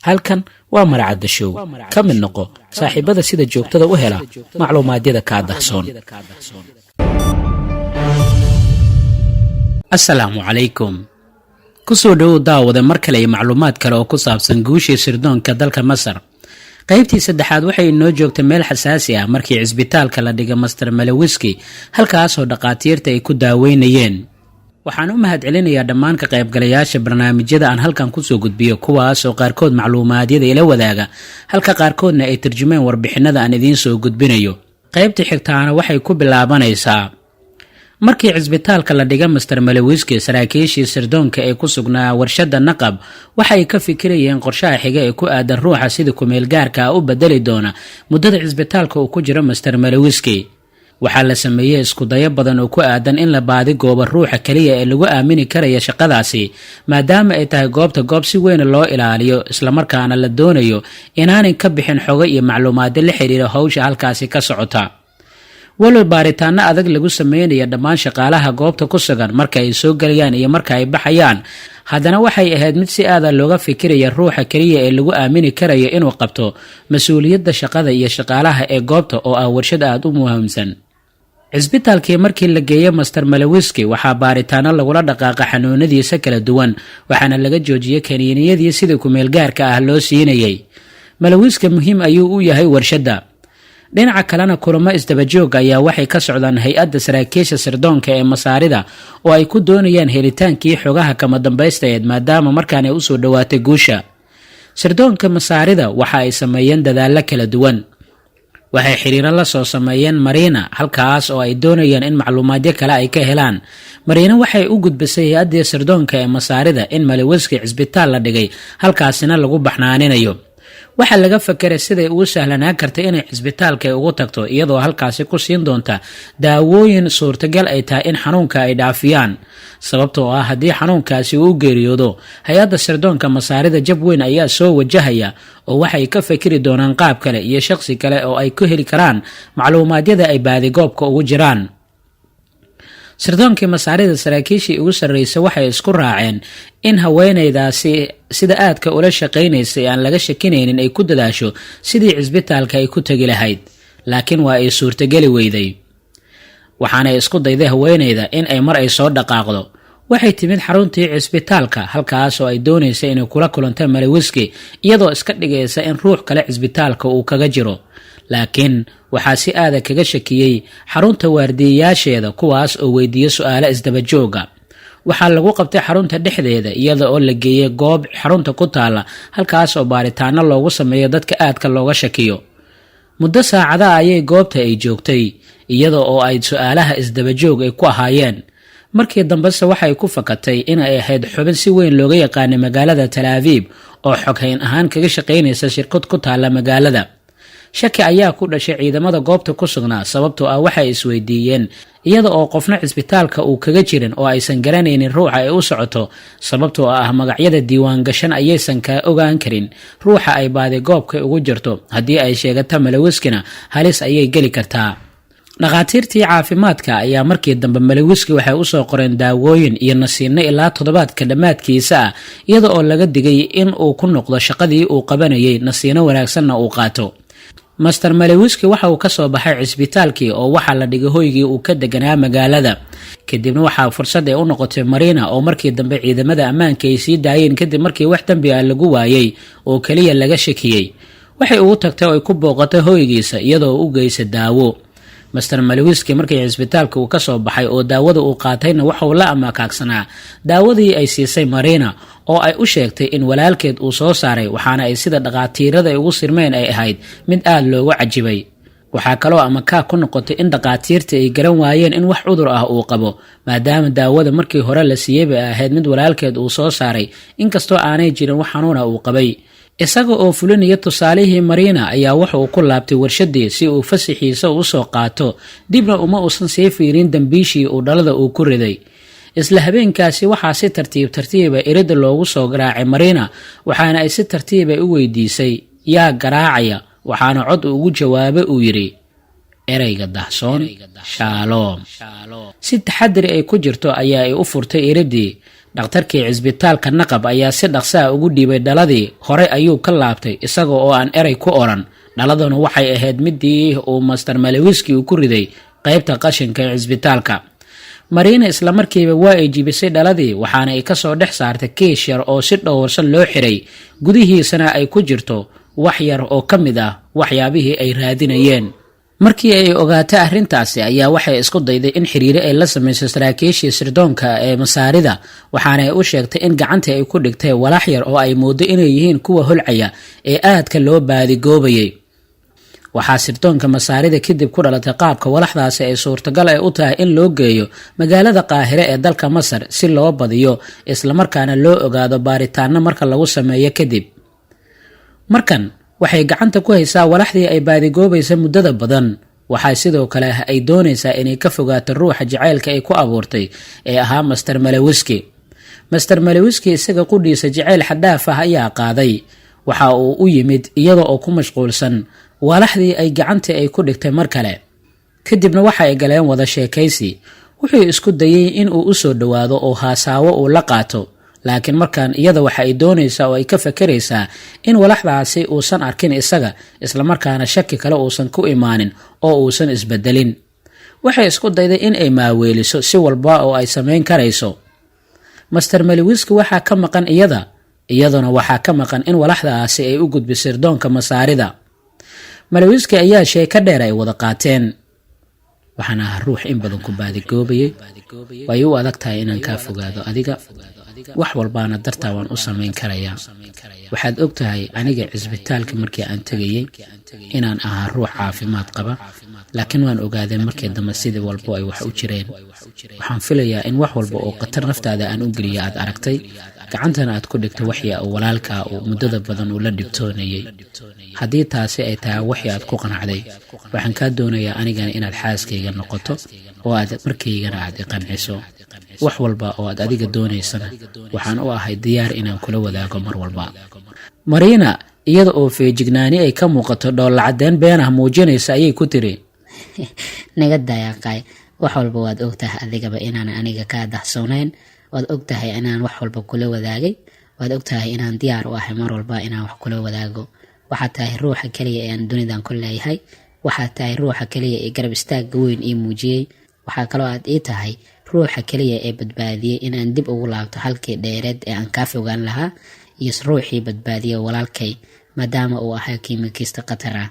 halkan waa Maracadda Show ka mid noqo saaxiibada sida joogtada u hela macluumaadyada ka dahsoon. Assalaamu calaykum. kusoo dhawow daawada mar kale macluumaad kale oo ku saabsan guushii sirdoonka dalka Masar. qaybtii saddexaad waxay inoo joogtay meel xasaasi ah markii cisbitaalka la dhigay Master Malawiski halkaas oo dhaqaatiirta ay ku daaweynayeen. waxaan u mahadcelinayaa dhammaan ka qaybgalayaasha barnaamijyada aan halkan kusoo gudbiyo kuwaas oo qaarkood macluumaadyada ila wadaaga halka qaarkoodna ay tarjumeen warbixinada aan idiin soo gudbinayo. qaybtii xigtaana waxay ku bilaabanaysaa markii cisbitaalka la dhigay Master Malawiski saraakiishii sirdoonka ee ku sugnaa warshada Naqab waxay ka fikirayeen qorshaha xiga ee ku aadan ruuxa sida ku meel gaarka u bedeli doona muddada cisbitaalka uu ku jiro Master Malawiski. waxaa la sameeyay isku dayo badan oo ku aadan in la baadi goobo ruuxa kaliya ee lagu aamini karayo shaqadaasi maadaama ay tahay goob si weyn loo ilaaliyo isla markaana la doonayo inaanay ka bixin xogo iyo macluumaad la xiriira hawsha halkaasi ka socota. walow baaritaano adag lagu sameeyay dhammaan shaqaalaha goobta ku sugan marka ay soo galayaan iyo marka ay baxayaan, haddana waxay ahayd mid si aad looga fikiraya ruuxa kaliya ee lagu aamini karayo inuu qabto mas'uuliyadda shaqada iyo shaqaalaha ee goobta oo ah warshad aad u muhiimsan. cisbitaalkii markii la geeyay Master Malawiski waxaa baaritaano lagula dhaqaaqay xanuunadiisa kala duwan waxaana laga joojiyay kaniiniyadii sida ku meel gaarka ah loo siinayay. Malawiski muhiim ayuu u yahay warshadda. dhinaca kalena kulamo isdabajoog ayaa waxay ka socdaan hay-adda saraakiisha sirdoonka ee Masaarida oo ay ku doonayaan helitaankii xogaha kama dambaysteed maadaama markaan ay u soo dhawaatay guusha. sirdoonka Masaarida waxa ay sameeyeen dadaalo kala duwan. waxay xiriiro la soo sameeyeen Marina halkaas oo ay doonayaan in macluumaadyo kale ay ka helaan. Marina waxay u gudbisay hay-adda sirdoonka ee Masaarida in Malawiski cisbitaal la dhigay halkaasina lagu baxnaaninayo. waxaa laga fakiray siday ugu sahlanaan kartay inay cisbitaalka ay ugu tagto iyadoo halkaasi ku siin doonta daawooyin suurtagal ay tahay in xanuunka ay dhaafiyaan, sababtoo ah haddii xanuunkaasi uu geeriyoodo hay-adda sirdoonka Masaarida jab weyn ayaa soo wajahaya oo waxay ka fakiri doonaan qaab kale iyo shaqsi kale oo ay ku heli karaan macluumaadyada ay baadigoobka ugu jiraan. sirdoonkii Masaarida saraakiishii ugu sarreysay waxay isku raaceen in haweeneydaasi sida aadka ula shaqaynaysay aan laga shakinaynin ay ku dadaasho sidii cisbitaalka ay ku tagi lahayd, laakiin waa ay suurtageli weyday. waxaanay isku dayday haweeneyda in ay mar ay soo dhaqaaqdo. waxay timid xaruntii cisbitaalka halkaas oo ay doonaysay inay kula kulanto Malawiski iyadoo iska dhigaysa in ruux kale cisbitaalka uu kaga jiro, laakiin waxaa si aad kaga shakiyay xarunta waardiyayaasheeda kuwaas oo weydiiyay su'aalo isdaba jooga. waxaa lagu qabtay xarunta dhexdeeda iyada oo la geeyay goob xarunta ku taala halkaas oo baaritaano loogu sameeyo dadka aadka looga shakiyo. muddo saacada ayay goobta ay joogtay iyada oo ay su'aalaha isdaba joog ay ku ahaayeen. markii dambese waxay ku fakatay inay ahayd xubin si weyn looga yaqaanay magaalada Tel Aviv oo xoghayn ahaan kaga shaqaynaysa shirkad ku taala magaalada. shaki ayaa ku dhashay ciidamada goobta ku sugnaa sababtoo ah waxay isweydiiyeen iyada oo qofna cisbitaalka uu kaga jirin oo aysan garanaynin ruuxa ay u socoto, sababtoo ah magacyada diiwaan gashan ayaysan ka ogaan karin ruuxa ay baadigoobka ugu jirto. haddii ay sheegato Malawiskina halis ayay geli kartaa. dhaqaatiirtii caafimaadka ayaa markii dambe Malawiski waxay u soo qoreen daawooyin iyo nasiino ilaa toddobaadka dhammaadkiisa ah iyada oo laga digay in uu ku noqdo shaqadii uu qabanayay nasiino wanaagsanna uu qaato. Master Malawiski waxa uu ka soo baxay cisbitaalkii oo waxa la dhigay hoygii uu ka deganaa magaalada. kadibna waxaa fursad ay u noqotay Marina oo markii dambe ciidamada ammaanka ay sii daayeen kadib markii wax dambi ah lagu waayay oo kaliya laga shakiyay. waxay ugu tagtay oo ay ku booqatay hoygiisa iyadoo u geysay daawo. Master Malawiski markii cisbitaalka uu ka soo baxay oo daawada uu qaatayna waxa uu la amakaagsanaa daawadii ay siisay Marina oo ay u sheegtay in walaalkeed uu soo saaray, waxaana ay sida dhaqaatiirada ay ugu sirmeen ay ahayd mid aad loogu cajibay. waxaa kaloo amakaa ku noqotay in dhaqaatiirta ay garan waayeen in wax cudur ah uu qabo maadaama daawada markii hore la siiyay bay ahayd mid walaalkeed uu soo saaray inkastoo aanay jirin wax xanuuna uu qabay. isaga oo fulinaya tusaalihii Marina ayaa waxa uu ku laabtay warshadii si uu fasaxiisa u soo qaato, dibna uma uusan sii fiirin dambiishii uu dhalada uu ku riday. isla habeenkaasi waxaa si tartiib irida loogu soo garaacay Marina, waxaana ay si tartiib u weydiisay yaa garaacaya, waxaana cod ugu jawaabay uu yiri ereyga dahsoon Shalom. si taxadari ay ku jirto ayaa ay u furtay iridii. dhakhtarkii cisbitaalka naqab ayaa si dhaqsaa ugu dhiibay dhaladii horey ayuu ka laabtay isaga oo aan erey ku odhan. dhaladuna waxay ahayd midii uu master Malewski uu ku riday qaybta qashinka ee cisbitaalka. Marina isla markiiba waa ay jibisay dhaladii waxaana ay kasoo dhex saartay kiish yar oo si dhowrsan loo xiray, gudihiisana ay ku jirto wax yar oo ka mid ah waxyaabihii ay raadinayeen. markii ay ogaatay arrintaasi ayaa waxay isku dayday in xiriir ay la samayso saraakiishii sirdoonka ee masaarida, waxaana ay u sheegtay in gacantii ay ku dhigtay walax yar oo ay moodo inay yihiin kuwa holcaya ee aadka loo baadigoobayay. waxaa sirdoonka masaarida kadib ku dhalatay qaabka walaxdaasi ay suurtagal ay u tahay in loo geeyo magaalada Qaahire ee dalka Masar si loo badiyo islamarkaana loo ogaado baaritaano marka lagu sameeyo kadib. markan waxay gacanta ku haysaa walaxdii ay baadigoobaysa muddada badan. waxaa sidoo kale ay doonaysaa inay ka fogaato ruuxa jacaylka ay ku abuurtay ee ahaa master Malewski. master Malewski isaga qudhiisa jacayl xadaaf ah ayaa qaaday. waxa uu u yimid iyada oo ku mashquulsan walaxdii ay gacantii ay ku dhigtay mar kale. kadibna waxa ay galeen wada sheekaysi. wuxuu isku dayay in uu u soo dhawaado oo haasaawo uu la qaato, laakiin markaan iyada waxa ay doonaysaa oo ay ka fakaraysaa in walaxdaasi uusan arkin isaga, isla markaana shaki kale uusan ku imaanin oo uusan isbedelin. waxay isku dayday in ay maaweeliso si walba oo ay samayn karayso. master Malewski waxaa ka maqan iyaduna waxaa ka maqan in walaxdaasi ay u gudbiso sirdoonka masaarida. Malewski ayaa sheeko dheer ay wada qaateen. waxaana ahaa ruux in badan ku baadigoobayay. way u adag tahay inaan kaa fogaado adiga, wax walbaana dartaa waan u samayn karayaa. waxaad og tahay aniga cisbitaalka markii aan tegayay inaan ahaa ruux caafimaad qaba, laakiin waan ogaaday markii dambe sidii walbo ay wax u jireen. waxaan filayaa in wax walba oo khatar naftaada aan u geliya aad aragtay, gacantana aad ku dhigtay waxii uu walaalkaa uu muddada badan uu la dhibtoonayay. haddii taasi ay tahay waxii aad ku qanacday, waxaan kaa doonayaa anigana inaad xaaskayga noqoto oo aad markaygana aad i qanciso. wax walba oo aad adiga doonaysana waxaan u ahay diyaar inaan kula wadaago mar walba. Marina iyada oo feejignaani ay ka muuqato dhoolla cadeen been ah muujinaysa ayay ku tiri naga dayaaqay, wax walba waad ogtahay adigaba inaan aniga ka daxsoonayn, waad ogtahay inaan wax walba kula wadaagay, waad ogtahay inaan diyaar u ahay mar walba inaan wax kula wadaago. waxaad tahay ruuxa kaliya ee aan dunidan ku leeyahay, waxaad tahay ruuxa kaliya ee garab istaagga weyn ii muujiyey, waxaa kaloo aad ii tahay ruuxa kaliya ee badbaadiyey inaan dib ugu laabto halkii dheereed ee aan kaa fogaan lahaa, iyo ruuxii badbaadiyey walaalkay maadaama uu ahaa kiimikista khatar ah.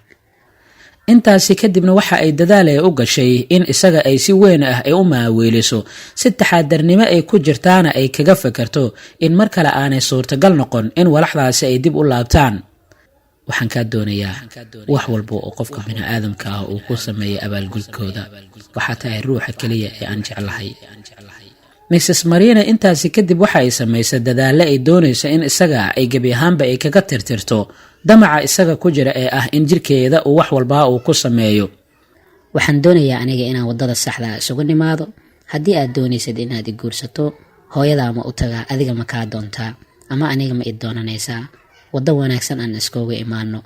intaasi kadibna waxa ay dadaal u gashay in isaga ay si weyn ah ay u maaweeliso, si taxadarnimo ay ku jirtaana ay kaga fakarto in mar kale aanay suurtagal noqon in walaxdaasi ay dib u laabtaan. waxaan kaa doonayaa wax walba oo qofka bini'aadamka ah uu ku sameeyo abaalgudkooda. waxaa tahay ruuxa kaliya ee aan jeclahay. Mrs. Marina intaasi kadib waxa ay samaysay dadaallo ay doonayso in isaga ay gebi ahaanba ay kaga tirtirto damaca isaga ku jira ee ah in jirkeeda uu wax walba uu ku sameeyo. waxaan doonayaa aniga inaan wadada saxda ah isugu nimaado. haddii aad doonaysad inaad i guursato, hooyadaa ma u tagaa, adiga ma kaa doontaa, ama aniga ma i doonanaysaa. waddo wanaagsan aan iskooga imaano.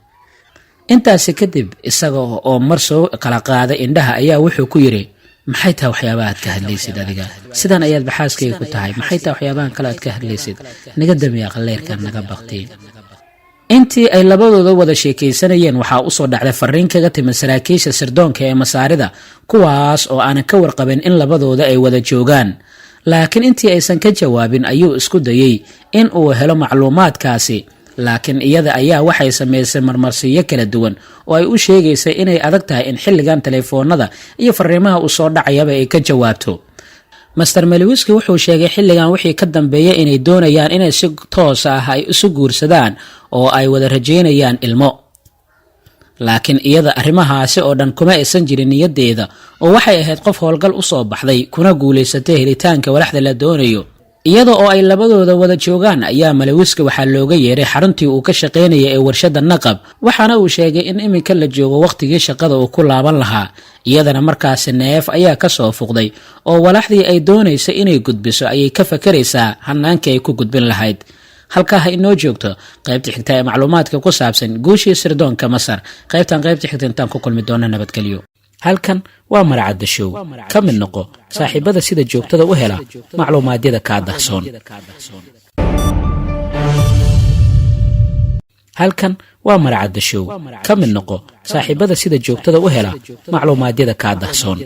intaasi kadib isaga oo mar soo kala qaaday indhaha ayaa wuxuu ku yiri maxay tahay waxyaabaha aad ka hadlaysid adiga, sidan ayaad baxaaskayga ku tahay, maxay tahay waxyaabahan kale aad ka hadlaysid, naga damiya qaleerkan naga baqti. intii ay labadooda wada sheekaysanayeen waxaa u soo dhacday fariin kaga timid saraakiisha sirdoonka ee masaarida, kuwaas oo aanan ka warqabin in labadooda ay wada joogaan. laakiin intii aysan ka jawaabin ayuu isku dayay in uu helo macluumaadkaasi, laakiin iyada ayaa waxay samaysay marmarsiyo kala duwan oo ay u sheegaysay inay adag tahay in xilligan telefoonada iyo fariimaha u soo dhacayaba ay ka jawaabto. master Malewski wuxuu sheegay xilligan wixii ka dambeeyay inay doonayaan inay si toos ah ay isu guursadaan oo ay wada rajeynayaan ilmo. laakiin iyada arrimahaasi oo dhan kuma aysan jirin niyadeeda, oo waxay ahayd qof howlgal u soo baxday kuna guulaysatay helitaanka walaxda la doonayo. iyada oo ay labadooda wada joogaan ayaa Malewski waxaa looga yeeray xaruntii uu ka shaqaynayay ee warshada naqab, waxaana uu sheegay in iminka la joogo waqtigii shaqada uu ku laaban lahaa. iyadana markaasi neef ayaa ka soo fuqday oo walaxdii ay doonaysay inay gudbiso ayay ka fakaraysaa hanaankii ay ku gudbin lahayd. halkaa ha inoo joogto qaybta xigta ee macluumaadka ku saabsan guushii sirdoonka Masar. qaybta xigta intaan ku kulmi doona nabadgelyo. halkan waa Maracadda Show. Ka mid noqo saaxiibada sida joogtada u hela macluumaadyada kaa dahsoon. halkan waa Maracadda Show. Ka mid noqo saaxiibada sida joogtada u hela macluumaadyada kaa dahsoon.